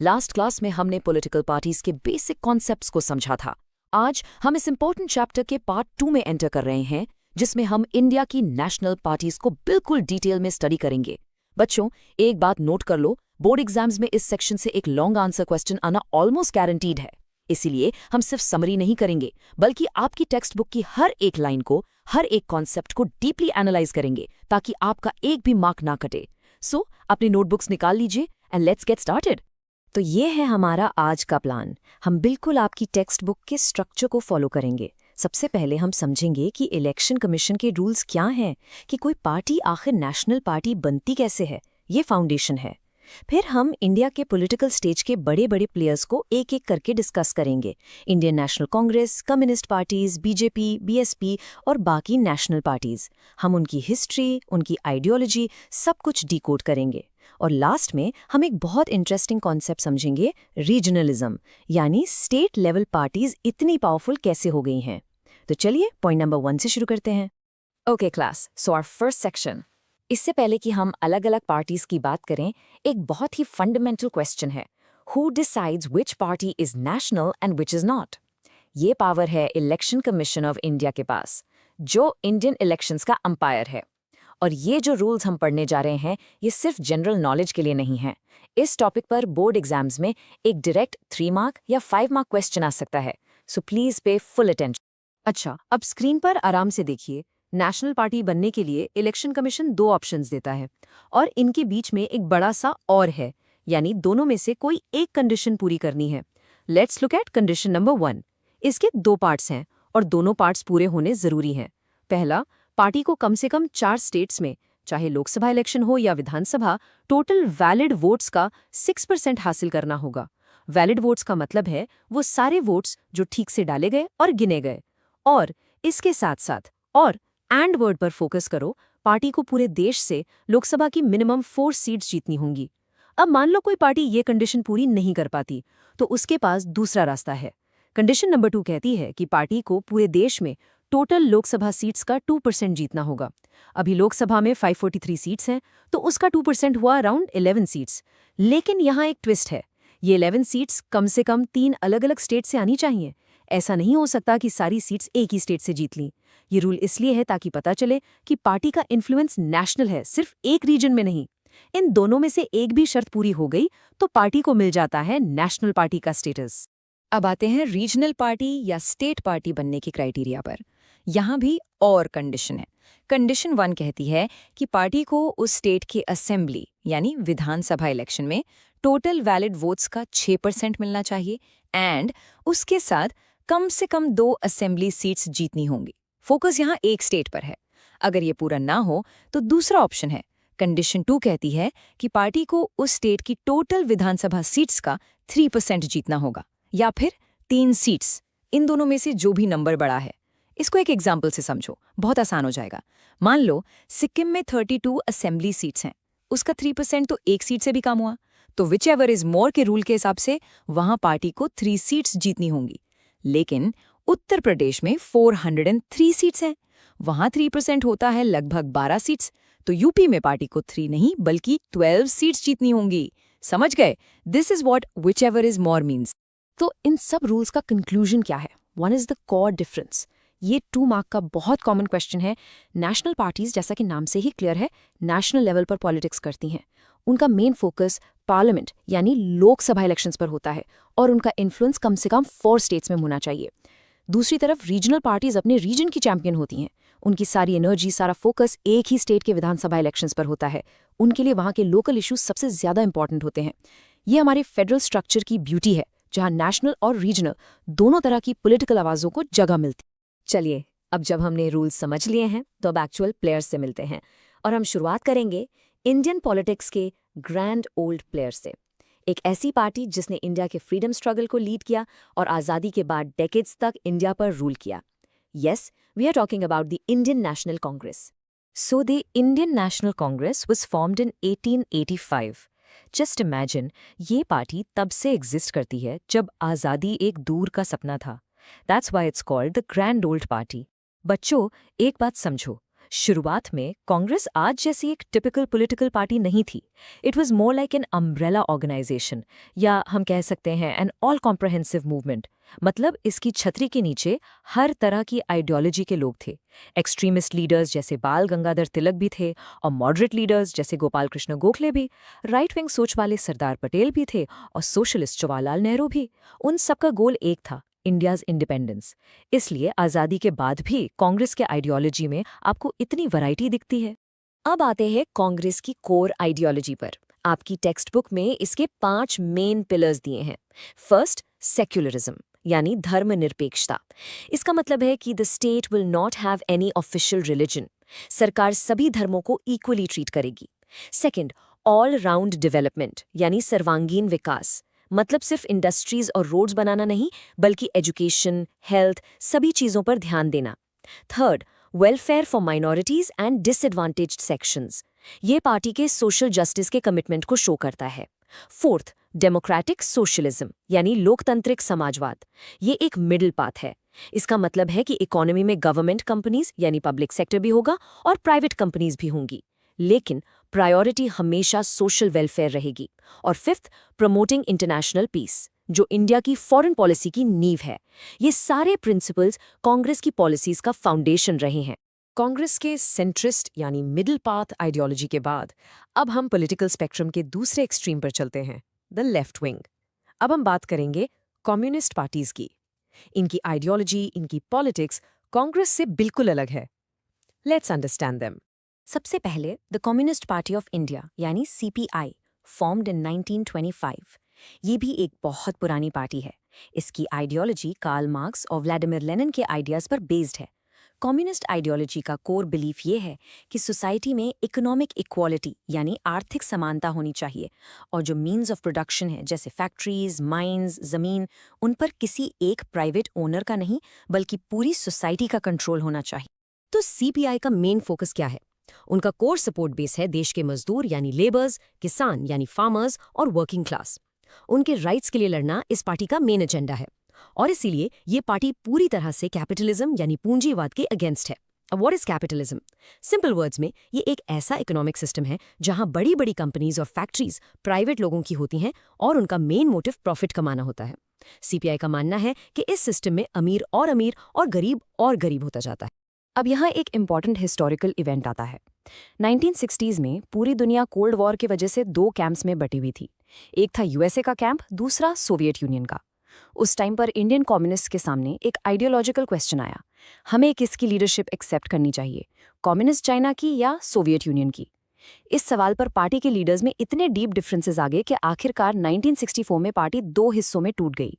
Last class में हमने political parties के बेसिक कॉन्सेप्ट्स को समझा था। आज हम इस इंपॉर्टेंट चैप्टर के पार्ट 2 में एंटर कर रहे हैं, जिसमें हम इंडिया की नेशनल पार्टीज को बिल्कुल डिटेल में स्टडी करेंगे। बच्चों, एक बात नोट कर लो, बोर्ड एग्जाम्स में इस सेक्शन से एक लॉन्ग आंसर क्वेश्चन आना ऑलमोस्ट गारंटीड है। इसीलिए हम सिर्फ समरी नहीं करेंगे, बल्कि आपकी टेक्स्ट बुक की हर एक लाइन को, हर एक कॉन्सेप्ट को डीपली एनालाइज करेंगे, ताकि आपका एक भी मार्क ना कटे। सो अपनी नोटबुक्स निकाल लीजिए एंड लेट्स गेट स्टार्टेड। तो ये है हमारा आज का प्लान। हम बिल्कुल आपकी टेक्स्ट बुक के स्ट्रक्चर को फॉलो करेंगे। सबसे पहले हम समझेंगे कि इलेक्शन कमीशन के रूल्स क्या हैं, कि कोई पार्टी आखिर नेशनल पार्टी बनती कैसे है, ये फाउंडेशन है। फिर हम इंडिया के पॉलिटिकल स्टेज के बड़े बड़े प्लेयर्स को एक एक करके डिस्कस करेंगे। Indian National Congress, communist parties, BJP, BSP और बाकी नेशनल पार्टीज। हम उनकी हिस्ट्री, उनकी आइडियोलॉजी सब कुछ डिकोड करेंगे। और लास्ट में हम एक बहुत इंटरेस्टिंग कॉन्सेप्ट समझेंगे, रीजनलिज्म, यानी स्टेट लेवल पार्टीज इतनी पावरफुल कैसे हो गई हैं। तो चलिए पॉइंट नंबर 1 से शुरू करते हैं। Okay class, so our first section. इससे पहले कि हम अलग अलग पार्टीज की बात करें, एक बहुत ही फंडामेंटल क्वेश्चन है, who decides which party is national and which is not. ये पावर है इलेक्शन कमीशन ऑफ इंडिया के पास, जो इंडियन इलेक्शंस का अंपायर है। और ये जो रूल्स हम पढ़ने जा रहे हैं, ये सिर्फ जनरल नॉलेज के लिए नहीं है। इस टॉपिक पर बोर्ड एग्जाम्स में एक डायरेक्ट 3 मार्क या 5 मार्क क्वेश्चन आ सकता है, so please pay full attention. अच्छा, अब स्क्रीन पर आराम से देखिए। नेशनल पार्टी बनने के लिए इलेक्शन कमीशन 2 ऑप्शंस देता है, और इनके बीच में एक बड़ा सा और है, यानी दोनों में से कोई एक कंडीशन पूरी करनी है। Let's look at condition number 1। इसके 2 पार्ट्स हैं और दोनों पार्ट्स पूरे होने जरूरी हैं। पहला, पार्टी को कम से कम 4 स्टेट्स में, चाहे लोकसभा इलेक्शन हो या विधानसभा, टोटल वैलिड वोट्स का 6% हासिल करना होगा। वैलिड वोट्स का मतलब है वो सारे वोट्स जो ठीक से डाले गए और गिने गए। और इसके साथ साथ, और एंड वर्ड पर फोकस करो, पार्टी को पूरे देश से लोकसभा की मिनिमम 4 सीट्स जीतनी होंगी। अब मान लो कोई पार्टी ये कंडीशन पूरी नहीं कर पाती, तो उसके पास दूसरा रास्ता है। कंडीशन नंबर 2 कहती है कि पार्टी को पूरे देश में टोटल लोकसभा सीट्स का 2% जीतना होगा। अभी लोकसभा में 543 सीट्स हैं, तो उसका 2% हुआ अराउंड 11 सीट्स। लेकिन यहाँ एक ट्विस्ट है, ये 11 सीट्स कम से कम 3 अलग अलग स्टेट से आनी चाहिए। ऐसा नहीं हो सकता कि सारी सीट्स एक ही स्टेट से जीत लीं। ये रूल इसलिए है ताकि पता चले कि पार्टी का इन्फ्लुएंस नेशनल है, सिर्फ एक रीजन में नहीं। इन दोनों में से एक भी शर्त पूरी हो गई तो पार्टी को मिल जाता है नेशनल पार्टी का स्टेटस। अब आते हैं रीजनल पार्टी या स्टेट पार्टी बनने की क्राइटेरिया पर। यहाँ भी और कंडीशन है। कंडीशन 1 कहती है कि पार्टी को उस स्टेट की असेंबली यानी विधानसभा इलेक्शन में टोटल वैलिड वोट्स का 6% मिलना चाहिए, एंड उसके साथ कम से कम 2 असेंबली सीट्स जीतनी होंगी। फोकस यहाँ एक स्टेट पर है। अगर ये पूरा ना हो तो दूसरा ऑप्शन है, कंडीशन 2 कहती है कि पार्टी को उस स्टेट की टोटल विधानसभा सीट्स का 3% जीतना होगा, या फिर 3 सीट्स। इन दोनों में से जो भी नंबर बड़ा है। इसको एक एग्जाम्पल से समझो, बहुत आसान हो जाएगा। मान लो सिक्किम में 32 असेंबली सीट्स हैं, उसका 3% तो एक सीट से भी कम हुआ, तो विच एवर इज मोर के रूल के हिसाब से वहां पार्टी को 3 सीट्स जीतनी होंगी। लेकिन उत्तर प्रदेश में 403 सीट्स हैं, वहां 3% होता है लगभग 12 सीट्स, तो यूपी में पार्टी को 3 नहीं बल्कि 12 सीट्स जीतनी होंगी। समझ गए? This is what which ever is more means. तो इन सब रूल्स का कंक्लूजन क्या है? 1 इज द कोर डिफरेंस। ये 2 मार्क का बहुत कॉमन क्वेश्चन है। नेशनल पार्टीज, जैसा कि नाम से ही क्लियर है, नेशनल लेवल पर पॉलिटिक्स करती हैं। उनका मेन फोकस पार्लियामेंट यानी लोकसभा इलेक्शंस पर होता है, और उनका इन्फ्लुएंस कम से कम 4 स्टेट्स में होना चाहिए। दूसरी तरफ रीजनल पार्टीज अपने रीजन की चैंपियन होती हैं। उनकी सारी एनर्जी, सारा फोकस एक ही स्टेट के विधानसभा इलेक्शंस पर होता है। उनके लिए वहाँ के लोकल इश्यूज सबसे ज्यादा इंपॉर्टेंट होते हैं। ये हमारे फेडरल स्ट्रक्चर की ब्यूटी है, जहाँ नेशनल और रीजनल दोनों तरह की पॉलिटिकल आवाजों को जगह मिलती। चलिए, अब जब हमने रूल्स समझ लिए हैं, तो अब एक्चुअल प्लेयर्स से मिलते हैं, और हम शुरुआत करेंगे इंडियन पॉलिटिक्स के ग्रैंड ओल्ड प्लेयर से। एक ऐसी पार्टी जिसने इंडिया के फ्रीडम स्ट्रगल को लीड किया और आज़ादी के बाद डेकेड्स तक इंडिया पर रूल किया। Yes, we are talking about the Indian National Congress. So the Indian National Congress was formed in 1885। Just imagine, ये पार्टी तब से एग्जिस्ट करती है जब आज़ादी एक दूर का सपना था। That's why it's called the grand old party. बच्चों, एक बात समझो, शुरुआत में कांग्रेस आज जैसी एक टिपिकल पॉलिटिकल पार्टी नहीं थी। It was more like an umbrella organisation, या हम कह सकते हैं एन ऑल कॉम्प्रहेंसिव मूवमेंट। मतलब इसकी छतरी के नीचे हर तरह की आइडियोलॉजी के लोग थे। एक्सट्रीमिस्ट लीडर्स जैसे बाल गंगाधर तिलक भी थे, और मॉडरेट लीडर्स जैसे गोपाल कृष्ण गोखले भी, राइट विंग सोच वाले सरदार पटेल भी थे, और सोशलिस्ट जवाहरलाल नेहरू भी। उन सबका गोल एक था, इंडियाज इंडिपेंडेंस। इसलिए आज़ादी के बाद भी कांग्रेस के आइडियोलॉजी में आपको इतनी वैरायटी दिखती है। अब आते हैं कांग्रेस की कोर आइडियोलॉजी पर। आपकी टेक्स्ट बुक में इसके 5 मेन पिलर्स दिए हैं। फर्स्ट, सेक्युलरिज्म यानी धर्मनिरपेक्षता। इसका मतलब है कि the state will not have any official religion. सरकार सभी धर्मों को इक्वली ट्रीट करेगी। सेकंड, ऑल राउंड डेवलपमेंट यानी सर्वांगीण विकास। मतलब सिर्फ इंडस्ट्रीज और रोड्स बनाना नहीं, बल्कि एजुकेशन, हेल्थ, सभी चीजों पर ध्यान देना। Third, welfare for minorities and disadvantaged sections. ये पार्टी के सोशल जस्टिस के कमिटमेंट को शो करता है। फोर्थ, डेमोक्रेटिक सोशलिज्म यानी लोकतांत्रिक समाजवाद। ये एक मिडिल पाथ है। इसका मतलब है कि इकोनॉमी में गवर्नमेंट कंपनीज यानी पब्लिक सेक्टर भी होगा और प्राइवेट कंपनीज भी होंगी, लेकिन प्रायोरिटी हमेशा सोशल वेलफेयर रहेगी। और फिफ्थ, प्रमोटिंग इंटरनेशनल पीस, जो इंडिया की फॉरेन पॉलिसी की नींव है। ये सारे प्रिंसिपल्स कांग्रेस की पॉलिसीज का फाउंडेशन रहे हैं। कांग्रेस के सेंट्रिस्ट यानी मिडिल पाथ आइडियोलॉजी के बाद अब हम पॉलिटिकल स्पेक्ट्रम के दूसरे एक्सट्रीम पर चलते हैं, द लेफ्ट विंग। अब हम बात करेंगे कम्युनिस्ट पार्टीज की। इनकी आइडियोलॉजी, इनकी पॉलिटिक्स कांग्रेस से बिल्कुल अलग है। Let's understand them. सबसे पहले the communist party of India यानी सीपीआई, फॉर्म्ड इन 1925। ये भी एक बहुत पुरानी पार्टी है। इसकी आइडियोलॉजी कार्ल मार्क्स और व्लादिमीर लेनिन के आइडियाज पर बेस्ड है। कम्युनिस्ट आइडियोलॉजी का कोर बिलीफ ये है कि सोसाइटी में इकोनॉमिक इक्वालिटी यानी आर्थिक समानता होनी चाहिए, और जो मीन्स ऑफ प्रोडक्शन है जैसे फैक्ट्रीज, माइंस, जमीन, उन पर किसी एक प्राइवेट ओनर का नहीं बल्कि पूरी सोसाइटी का कंट्रोल होना चाहिए। तो सीपीआई का मेन फोकस क्या है? उनका कोर सपोर्ट बेस है देश के मजदूर यानी लेबर्स, किसान यानी फार्मर्स और वर्किंग क्लास। उनके राइट्स के लिए लड़ना इस पार्टी का मेन एजेंडा है, और इसीलिए ये पार्टी पूरी तरह से कैपिटलिज्म यानी पूंजीवाद के अगेंस्ट है। अब what is capitalism? Simple words में ये एक ऐसा इकोनॉमिक सिस्टम है जहां बड़ी बड़ी कंपनीज और फैक्ट्रीज प्राइवेट लोगों की होती हैं और उनका मेन मोटिव प्रॉफिट कमाना होता है। सीपीआई का मानना है कि इस सिस्टम में अमीर और गरीब होता जाता है। अब यहाँ एक इम्पॉर्टेंट हिस्टोरिकल इवेंट आता है। 1960s में पूरी दुनिया कोल्ड वॉर की वजह से 2 कैंप्स में बटी हुई थी। एक था यूएसए का कैंप, दूसरा सोवियत यूनियन का। उस टाइम पर इंडियन कम्युनिस्ट के सामने एक आइडियोलॉजिकल क्वेश्चन आया, हमें किसकी लीडरशिप एक्सेप्ट करनी चाहिए, कम्युनिस्ट चाइना की या सोवियत यूनियन की? इस सवाल पर पार्टी के लीडर्स में इतने डीप डिफरेंसेस आ गए कि आखिरकार 1964 में पार्टी 2 हिस्सों में टूट गई।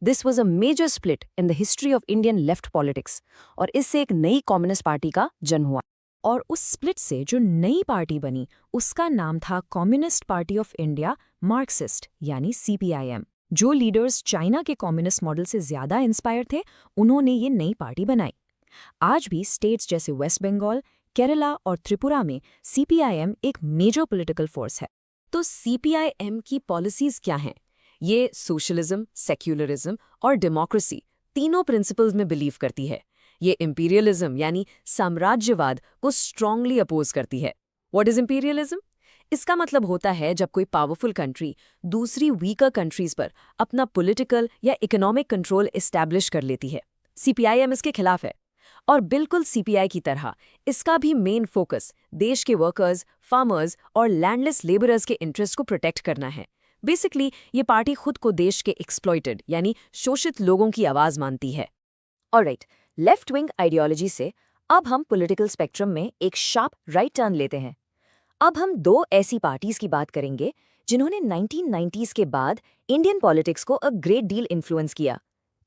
This was a major split in the history of Indian left politics, और इससे एक नई कम्युनिस्ट पार्टी का जन्म हुआ। और उस स्प्लिट से जो नई पार्टी बनी उसका नाम था communist party of India Marxist यानी सीपीआईएम। जो लीडर्स चाइना के कम्युनिस्ट मॉडल से ज्यादा इंस्पायर थे, उन्होंने ये नई पार्टी बनाई। आज भी स्टेट्स जैसे वेस्ट बंगाल, केरला और त्रिपुरा में सीपीआईएम एक मेजर पॉलिटिकल फोर्स है। तो सीपीआईएम की पॉलिसीज क्या हैं? ये सोशलिज्म, सेक्युलरिज्म और डेमोक्रेसी तीनों प्रिंसिपल्स में बिलीव करती है। ये इंपीरियलिज्म यानी साम्राज्यवाद को स्ट्रांगली अपोज करती है। What is imperialism? इसका मतलब होता है जब कोई पावरफुल कंट्री दूसरी वीकर कंट्रीज पर अपना पॉलिटिकल या इकोनॉमिक कंट्रोल एस्टैब्लिश कर लेती है। सीपीआईएम इसके खिलाफ है, और बिल्कुल सीपीआई की तरह इसका भी मेन फोकस देश के वर्कर्स, फार्मर्स और लैंडलेस लेबरर्स के इंटरेस्ट को प्रोटेक्ट करना है। बेसिकली ये पार्टी खुद को देश के एक्सप्लॉइटेड यानी शोषित लोगों की आवाज मानती है। ऑलराइट, लेफ्ट विंग आइडियोलॉजी से अब हम पॉलिटिकल स्पेक्ट्रम में एक शार्प राइट टर्न लेते हैं। अब हम 2 ऐसी पार्टीज की बात करेंगे जिन्होंने 1990s के बाद इंडियन पॉलिटिक्स को अ ग्रेट डील इन्फ्लुएंस किया।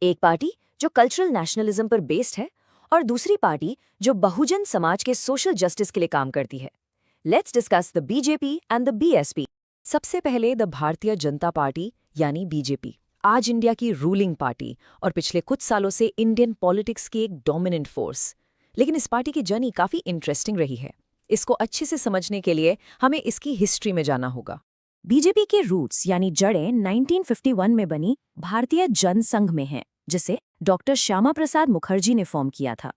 एक पार्टी जो कल्चरल नेशनलिज्म पर बेस्ड है, और दूसरी पार्टी जो बहुजन समाज के सोशल जस्टिस के लिए काम करती है। Let's discuss the BJP and the BSP. सबसे पहले द भारतीय जनता पार्टी यानी बीजेपी, आज इंडिया की रूलिंग पार्टी और पिछले कुछ सालों से इंडियन पॉलिटिक्स की एक डोमिनेंट फोर्स। लेकिन इस पार्टी की जर्नी काफी इंटरेस्टिंग रही है। इसको अच्छे से समझने के लिए हमें इसकी हिस्ट्री में जाना होगा। बीजेपी के रूट्स यानी जड़ें 1951 में बनी भारतीय जनसंघ में हैं, जिसे डॉक्टर श्यामा प्रसाद मुखर्जी ने फॉर्म किया था।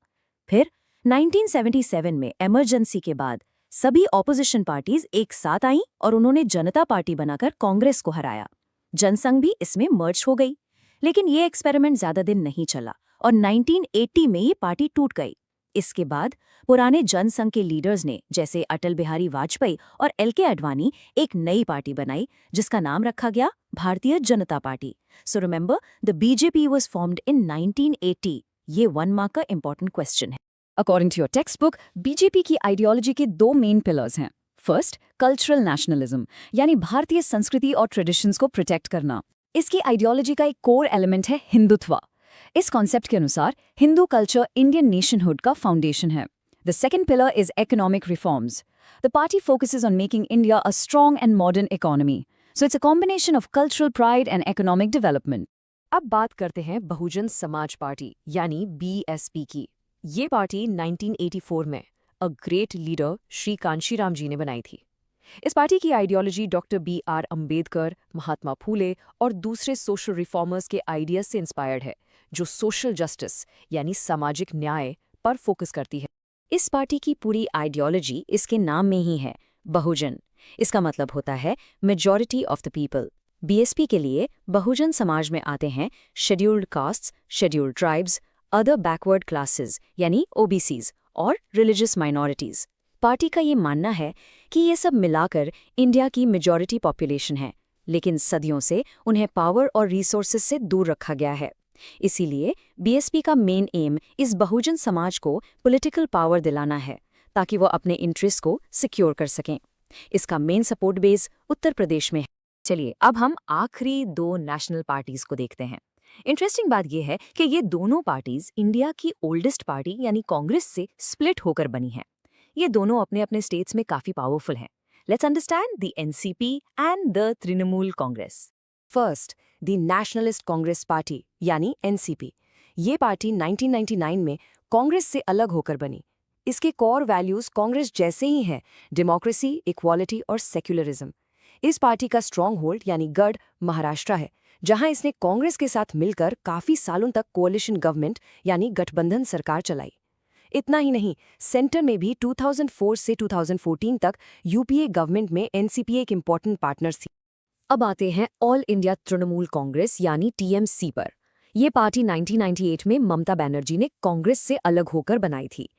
फिर 1977 में इमरजेंसी के बाद सभी ऑपोजिशन पार्टीज एक साथ आईं और उन्होंने जनता पार्टी बनाकर कांग्रेस को हराया। जनसंघ भी इसमें मर्ज हो गई। लेकिन ये एक्सपेरिमेंट ज्यादा दिन नहीं चला और 1980 में ये पार्टी टूट गई। इसके बाद पुराने जनसंघ के लीडर्स ने, जैसे अटल बिहारी वाजपेयी और एल.के. आडवाणी, एक नई पार्टी बनाई जिसका नाम रखा गया Bharatiya Janata Party. So remember, the BJP was formed in 1980। ये 1 मार्क का इंपॉर्टेंट क्वेश्चन है। According to your textbook, BJP की आइडियोलॉजी के 2 मेन पिलर्स हैं। फर्स्ट, कल्चरल नेशनलिज्म, यानी भारतीय संस्कृति और ट्रेडिशंस को प्रोटेक्ट करना। इसकी आइडियोलॉजी का एक कोर एलिमेंट है हिंदुत्व। इस कॉन्सेप्ट के अनुसार हिंदू कल्चर इंडियन नेशनहुड का फाउंडेशन है। The second pillar is economic reforms. The party focuses on making India a strong and modern economy. So it's a combination of cultural pride and economic development. अब बात करते हैं Bahujan Samaj party यानी BSP की। ये party 1984 में a great leader Shri Kanshiram ji ने बनाई थी। इस पार्टी की ideology doctor B R. Ambedkar, Mahatma Phule और दूसरे सोशल रिफॉर्मर्स के आइडियाज से इंस्पायर्ड है, जो सोशल जस्टिस यानी सामाजिक न्याय पर फोकस करती है। इस पार्टी की पूरी आइडियोलॉजी इसके नाम में ही है, बहुजन। इसका मतलब होता है majority of the people. BSP के लिए बहुजन समाज में आते हैं scheduled castes, scheduled tribes, other backward classes यानी ओबीसीज और रिलीजियस माइनॉरिटीज। पार्टी का ये मानना है कि ये सब मिलाकर इंडिया की मेजॉरिटी पॉपुलेशन है, लेकिन सदियों से उन्हें पावर और रिसोर्सेज से दूर रखा गया है। इसीलिए बीएसपी का मेन एम इस बहुजन समाज को पॉलिटिकल पावर दिलाना है, ताकि वो अपने इंटरेस्ट को सिक्योर कर सकें। इसका main support base Uttar Pradesh में है। चलिए अब हम आखिरी 2 नेशनल पार्टीज को देखते हैं। इंटरेस्टिंग बात यह है कि ये दोनों पार्टीज इंडिया की ओल्डेस्ट पार्टी यानी कांग्रेस से स्प्लिट होकर बनी हैं। ये दोनों अपने अपने स्टेट्स में काफी पावरफुल हैं। Let's understand the NCP and the Trinamool Congress. First, the nationalist Congress party यानी एनसीपी। ये पार्टी 1999 में कांग्रेस से अलग होकर बनी। इसके कोर वैल्यूज कांग्रेस जैसे ही हैं, डेमोक्रेसी, इक्वालिटी और सेक्युलरिज्म। इस पार्टी का स्ट्रॉन्ग होल्ड यानी गढ़ महाराष्ट्र है, जहां इसने कांग्रेस के साथ मिलकर काफी सालों तक कोalition गवर्नमेंट यानी गठबंधन सरकार चलाई। इतना ही नहीं, सेंटर में भी 2004 से 2014 तक यूपीए गवर्नमेंट में एनसीपी एक इम्पॉर्टेंट पार्टनर्स थी। अब आते हैं ऑल इंडिया तृणमूल कांग्रेस यानी टीएमसी पर। यह पार्टी 1998 में ममता बनर्जी ने कांग्रेस से अलग होकर बनाई थी।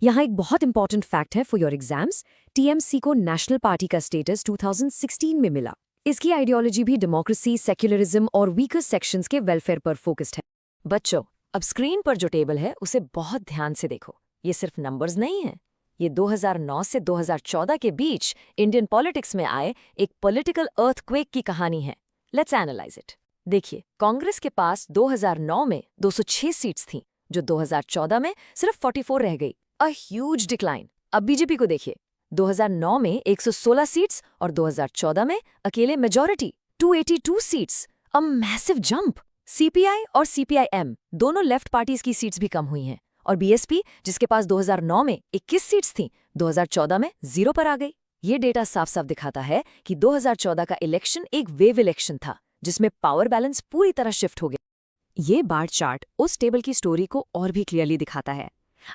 यहाँ एक बहुत इंपॉर्टेंट फैक्ट है फॉर योर एग्जाम्स, टीएमसी को नेशनल पार्टी का स्टेटस 2016 में मिला। इसकी आइडियोलॉजी भी डेमोक्रेसी, सेक्युलरिज्म और वीकर सेक्शंस के वेलफेयर पर फोकस्ड है। बच्चों, अब स्क्रीन पर जो टेबल है उसे बहुत ध्यान से देखो। ये सिर्फ नंबर्स नहीं हैं। ये 2009 से 2014 के बीच इंडियन पॉलिटिक्स में आए एक पॉलिटिकल अर्थक्वेक की कहानी है। Let's analyse it. देखिए, कांग्रेस के पास 2009 में 206 सीट्स थीं, जो 2014 में सिर्फ 44 रह गई। A huge decline. अब बीजेपी को देखिए, 2009 में 116 सीट्स और 2014 में अकेले majority 282 seats. A massive jump. CPI और सीपीआईएम दोनों लेफ्ट पार्टीज की सीट्स भी कम हुई हैं, और बीएसपी, जिसके पास 2009 में 21 सीट्स थीं, 2014 में 0 पर आ गई। ये डेटा साफ साफ दिखाता है कि 2014 का इलेक्शन एक वेव इलेक्शन था, जिसमें पावर बैलेंस पूरी तरह शिफ्ट हो गया। ये बार चार्ट उस टेबल की स्टोरी को और भी क्लियरली दिखाता है।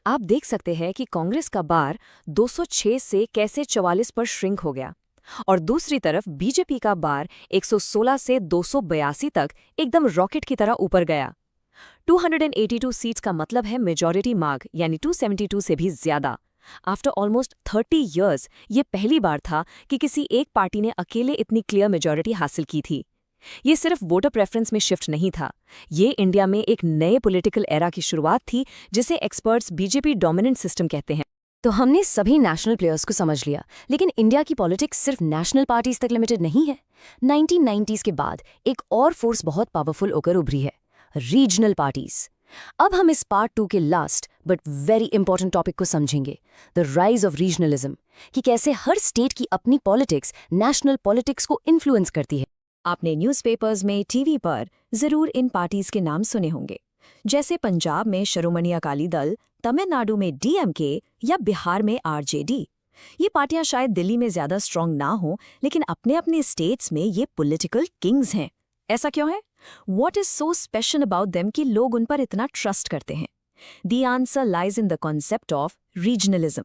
आप देख सकते हैं कि कांग्रेस का बार 206 से कैसे 44 पर श्रिंक हो गया, और दूसरी तरफ बीजेपी का बार 116 से 282 तक एकदम रॉकेट की तरह ऊपर गया। 282 सीट्स का मतलब है मेजॉरिटी मार्क, यानी 272 से भी ज्यादा। आफ्टर ऑलमोस्ट 30 इयर्स ये पहली बार था कि किसी एक पार्टी ने अकेले इतनी क्लियर मेजॉरिटी हासिल की थी। ये सिर्फ वोटर प्रेफरेंस में शिफ्ट नहीं था, ये इंडिया में एक नए पॉलिटिकल एरा की शुरुआत थी, जिसे एक्सपर्ट्स बीजेपी डोमिनेंट सिस्टम कहते हैं। तो हमने सभी नेशनल प्लेयर्स को समझ लिया, लेकिन इंडिया की पॉलिटिक्स सिर्फ नेशनल पार्टीज तक लिमिटेड नहीं है। 1990s के बाद एक और फोर्स बहुत पावरफुल होकर उभरी है, रीजनल पार्टीज। अब हम इस पार्ट 2 के last but very important topic को समझेंगे, द राइज ऑफ रीजनलिज्म, कि कैसे हर स्टेट की अपनी पॉलिटिक्स नेशनल पॉलिटिक्स को इन्फ्लुएंस करती है। आपने न्यूज़पेपर्स में, टीवी पर जरूर इन पार्टीज के नाम सुने होंगे, जैसे पंजाब में शिरोमणि अकाली दल, तमिलनाडु में डीएमके या बिहार में आरजेडी। ये पार्टियां शायद दिल्ली में ज्यादा स्ट्रांग ना हो, लेकिन अपने अपने स्टेट्स में ये पॉलिटिकल किंग्स हैं। ऐसा क्यों है? What is so special about them कि लोग उन पर इतना ट्रस्ट करते हैं? The answer lies in the concept of regionalism.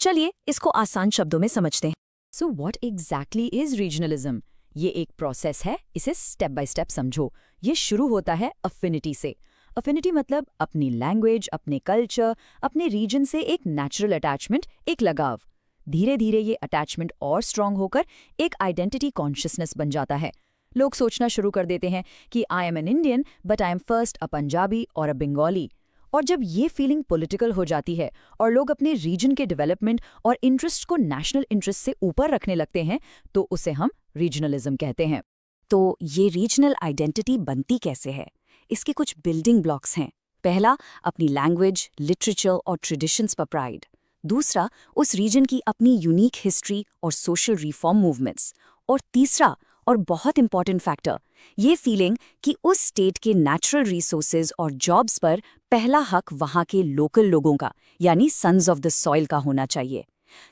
चलिए इसको आसान शब्दों में समझते हैं। So what exactly is regionalism? ये एक प्रोसेस है, इसे स्टेप बाय स्टेप समझो। ये शुरू होता है अफिनिटी से। अफिनिटी मतलब अपनी लैंग्वेज, अपने कल्चर, अपने रीजन से एक नेचुरल अटैचमेंट, एक लगाव। धीरे धीरे ये अटैचमेंट और स्ट्रांग होकर एक आइडेंटिटी कॉन्शियसनेस बन जाता है। लोग सोचना शुरू कर देते हैं कि I am an Indian but I am first a Punjabi और अ बंगाली। और जब ये फीलिंग पॉलिटिकल हो जाती है और लोग अपने रीजन के डेवलपमेंट और इंटरेस्ट को नेशनल इंटरेस्ट से ऊपर रखने लगते हैं, तो उसे हम रीजनलिज्म कहते हैं। तो ये रीजनल आइडेंटिटी बनती कैसे है? इसके कुछ बिल्डिंग ब्लॉक्स हैं। पहला, अपनी लैंग्वेज, लिटरेचर और ट्रेडिशंस पर प्राइड। दूसरा, उस रीजन की अपनी यूनिक हिस्ट्री और सोशल रिफॉर्म मूवमेंट्स। और तीसरा और बहुत इंपॉर्टेंट फैक्टर, ये फीलिंग कि उस स्टेट के नेचुरल रिसोर्सेज और जॉब्स पर पहला हक वहाँ के लोकल लोगों का, यानी सन्स ऑफ द सॉइल का होना चाहिए।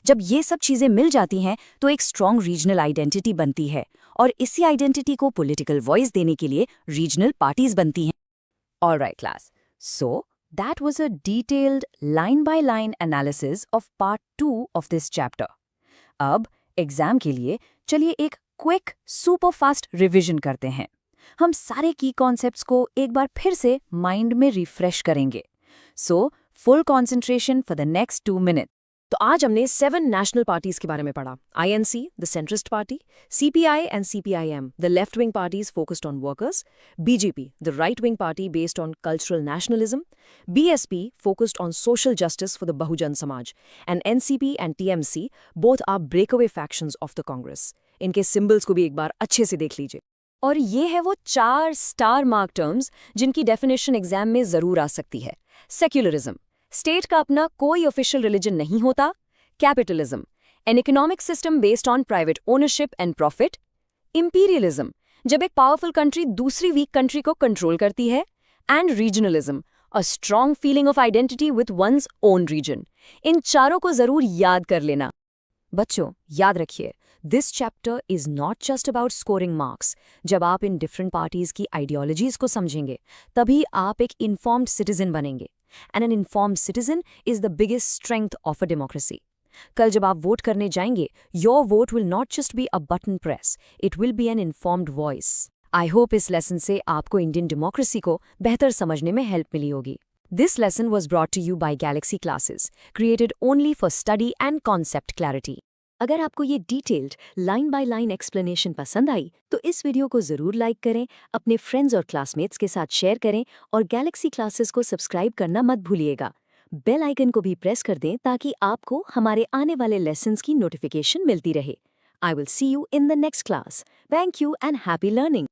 जब ये सब चीज़ें मिल जाती हैं तो एक स्ट्रॉन्ग रीजनल आइडेंटिटी बनती है, और इसी आइडेंटिटी को पॉलिटिकल वॉइस देने के लिए रीजनल पार्टीज बनती हैं। Alright class, so that was a detailed line-by-line analysis of part 2 of this chapter. अब एग्जाम के लिए चलिए एक क्विक सुपर फास्ट रिवीजन करते हैं। हम सारे की कॉन्सेप्ट्स को एक बार फिर से माइंड में रिफ्रेश करेंगे। So full concentration for the next 2 minute. तो आज हमने 7 नेशनल पार्टीज के बारे में पढ़ा। INC, the centrist party, CPI and CPIM, the left wing parties focused on workers, BJP, the right wing party based on cultural nationalism, BSP, focused on social justice for the Bahujan Samaj, and NCP and TMC, both are breakaway factions of the Congress. इनके symbols को भी एक बार अच्छे से देख लीजिए। और ये है वो 4 स्टार मार्क टर्म्स जिनकी डेफिनेशन एग्जाम में जरूर आ सकती है। सेक्युलरिज्म, स्टेट का अपना कोई ऑफिशियल रिलीजन नहीं होता। Capitalism, an economic system based on private ownership and profit. Imperialism, जब एक पावरफुल कंट्री दूसरी वीक कंट्री को कंट्रोल करती है। And regionalism, a strong feeling of identity with one's own region. इन चारों को जरूर याद कर लेना। बच्चों, याद रखिए, this chapter is not just about scoring marks. जब आप इन डिफरेंट पार्टीज की आइडियोलॉजीज को समझेंगे, तभी आप एक इन्फॉर्म्ड सिटीजन बनेंगे। And N informed citizen is the biggest strength of a democracy. कल जब आप वोट करने जाएंगे, your vote will not just be a button press, it will be N informed voice. I hope इस lesson से आपको Indian democracy को बेहतर समझने में हेल्प मिली होगी। This lesson was brought to you by Galaxy Classes, created only for study and concept clarity. अगर आपको ये detailed line by line explanation पसंद आई तो इस वीडियो को ज़रूर लाइक करें, अपने फ्रेंड्स और क्लासमेट्स के साथ शेयर करें, और गैलेक्सी क्लासेस को सब्सक्राइब करना मत भूलिएगा। बेल आइकन को भी प्रेस कर दें ताकि आपको हमारे आने वाले लेसन्स की नोटिफिकेशन मिलती रहे। I will see you in the next class. Thank you and happy learning.